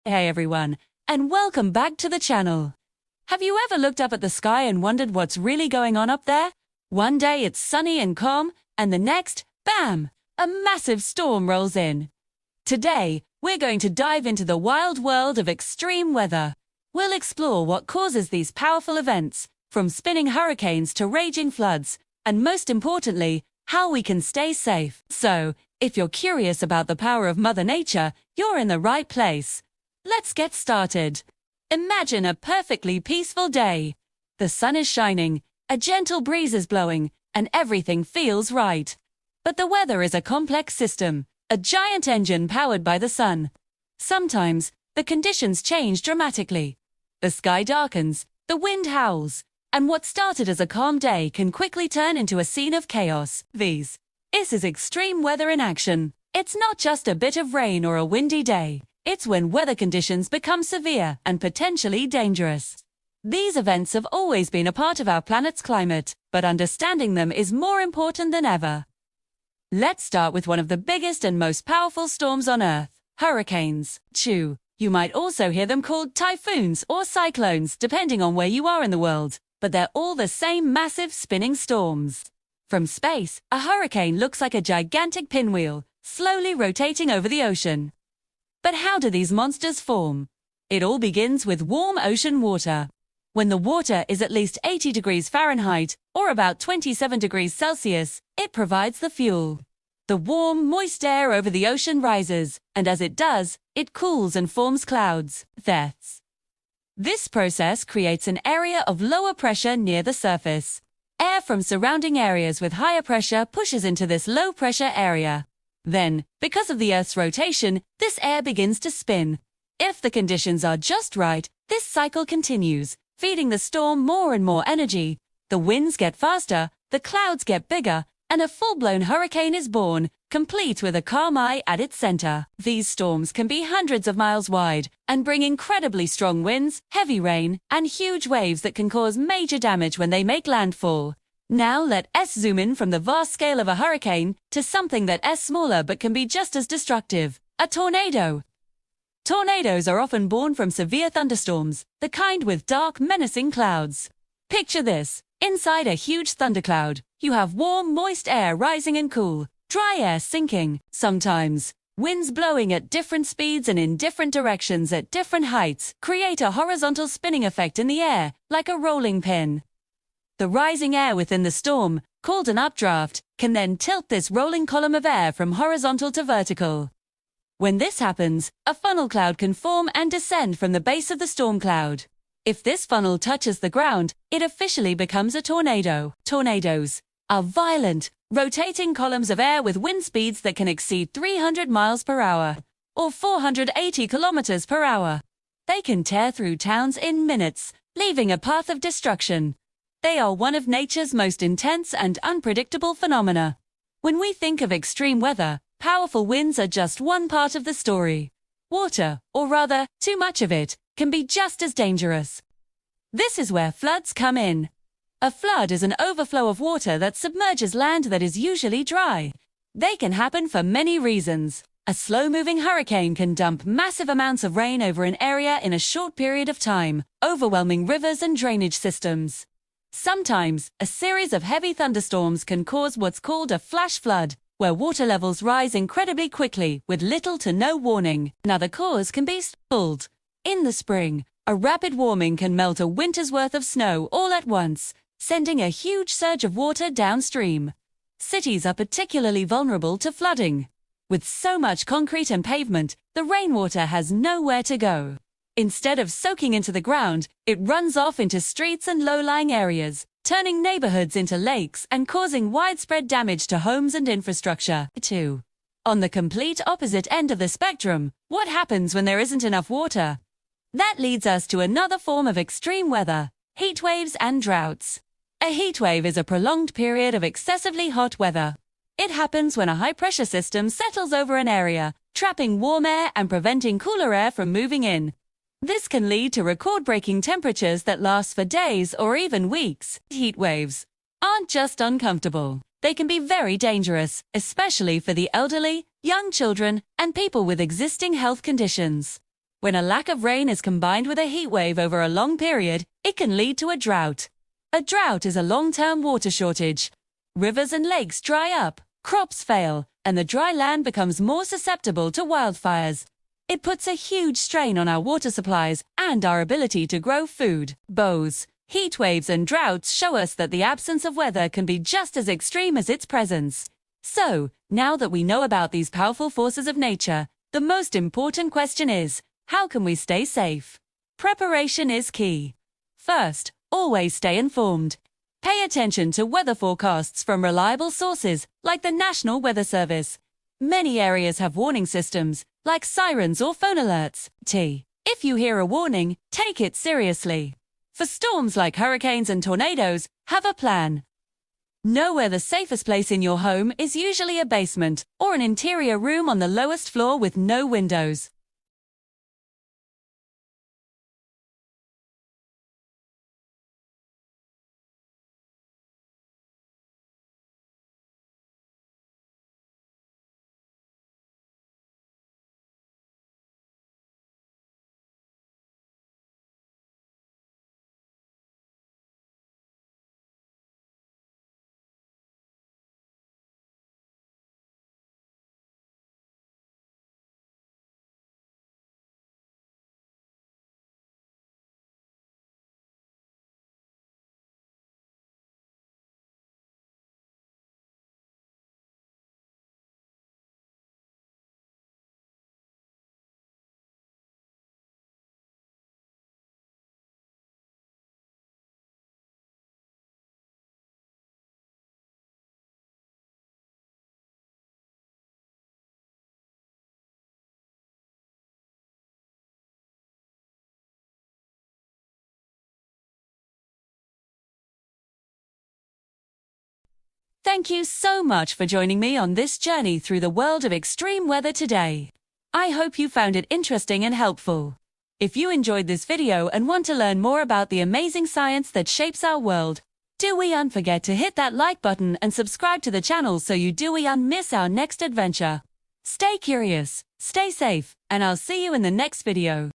Hey everyone, and welcome back to the channel. Have you ever looked up at the sky and wondered what's really going on up there? One day it's sunny and calm, and the next, bam, a massive storm rolls in. Today, we're going to dive into the wild world of extreme weather. We'll explore what causes these powerful events, from spinning hurricanes to raging floods, and most importantly, how we can stay safe. So, if you're curious about the power of Mother Nature, you're in the right place. Let's get started. Imagine a perfectly peaceful day. The sun is shining, a gentle breeze is blowing, and everything feels right. But the weather is a complex system, a giant engine powered by the sun. Sometimes, the conditions change dramatically. The sky darkens, the wind howls, and what started as a calm day can quickly turn into a scene of chaos. This is extreme weather in action. It's not just a bit of rain or a windy day. It's when weather conditions become severe and potentially dangerous. These events have always been a part of our planet's climate, but understanding them is more important than ever. Let's start with one of the biggest and most powerful storms on Earth, hurricanes. You might also hear them called typhoons or cyclones, depending on where you are in the world, but they're all the same massive spinning storms. From space, a hurricane looks like a gigantic pinwheel, slowly rotating over the ocean. But how do these monsters form? It all begins with warm ocean water. When the water is at least 80 degrees Fahrenheit, or about 27 degrees Celsius, it provides the fuel. The warm, moist air over the ocean rises, and as it does, it cools and forms clouds. This process creates an area of lower pressure near the surface. Air from surrounding areas with higher pressure pushes into this low-pressure area. Then, because of the Earth's rotation, this air begins to spin. If the conditions are just right, this cycle continues, feeding the storm more and more energy. The winds get faster, the clouds get bigger, and a full-blown hurricane is born, complete with a calm eye at its center. These storms can be hundreds of miles wide and bring incredibly strong winds, heavy rain, and huge waves that can cause major damage when they make landfall. Now let's zoom in from the vast scale of a hurricane to something that's smaller but can be just as destructive, a tornado. Tornadoes are often born from severe thunderstorms, the kind with dark, menacing clouds. Picture this. Inside a huge thundercloud, you have warm, moist air rising and cool, dry air sinking. Sometimes, winds blowing at different speeds and in different directions at different heights create a horizontal spinning effect in the air, like a rolling pin. The rising air within the storm, called an updraft, can then tilt this rolling column of air from horizontal to vertical. When this happens, a funnel cloud can form and descend from the base of the storm cloud. If this funnel touches the ground, it officially becomes a tornado. Tornadoes are violent, rotating columns of air with wind speeds that can exceed 300 miles per hour, or 480 kilometers per hour. They can tear through towns in minutes, leaving a path of destruction. They are one of nature's most intense and unpredictable phenomena. When we think of extreme weather, powerful winds are just one part of the story. Water, or rather, too much of it, can be just as dangerous. This is where floods come in. A flood is an overflow of water that submerges land that is usually dry. They can happen for many reasons. A slow-moving hurricane can dump massive amounts of rain over an area in a short period of time, overwhelming rivers and drainage systems. Sometimes, a series of heavy thunderstorms can cause what's called a flash flood, where water levels rise incredibly quickly with little to no warning. Another cause can be cold. In the spring, a rapid warming can melt a winter's worth of snow all at once, sending a huge surge of water downstream. Cities are particularly vulnerable to flooding. With so much concrete and pavement, the rainwater has nowhere to go. Instead of soaking into the ground, it runs off into streets and low-lying areas, turning neighborhoods into lakes and causing widespread damage to homes and infrastructure. On the complete opposite end of the spectrum, what happens when there isn't enough water? That leads us to another form of extreme weather, heat waves and droughts. A heat wave is a prolonged period of excessively hot weather. It happens when a high-pressure system settles over an area, trapping warm air and preventing cooler air from moving in. This can lead to record-breaking temperatures that last for days or even weeks. Heat waves aren't just uncomfortable. They can be very dangerous, especially for the elderly, young children, and people with existing health conditions. When a lack of rain is combined with a heat wave over a long period, it can lead to a drought. A drought is a long-term water shortage. Rivers and lakes dry up, crops fail, and the dry land becomes more susceptible to wildfires. It puts a huge strain on our water supplies and our ability to grow food. Both heat waves and droughts show us that the absence of weather can be just as extreme as its presence. So, now that we know about these powerful forces of nature, the most important question is, how can we stay safe? Preparation is key. First, always stay informed. Pay attention to weather forecasts from reliable sources like the National Weather Service. Many areas have warning systems, like sirens or phone alerts. If you hear a warning, take it seriously. For storms like hurricanes and tornadoes, have a plan. Know where the safest place in your home is usually a basement or an interior room on the lowest floor with no windows. Thank you so much for joining me on this journey through the world of extreme weather today. I hope you found it interesting and helpful. If you enjoyed this video and want to learn more about the amazing science that shapes our world, don't forget to hit that like button and subscribe to the channel so you don't miss our next adventure. Stay curious, stay safe, and I'll see you in the next video.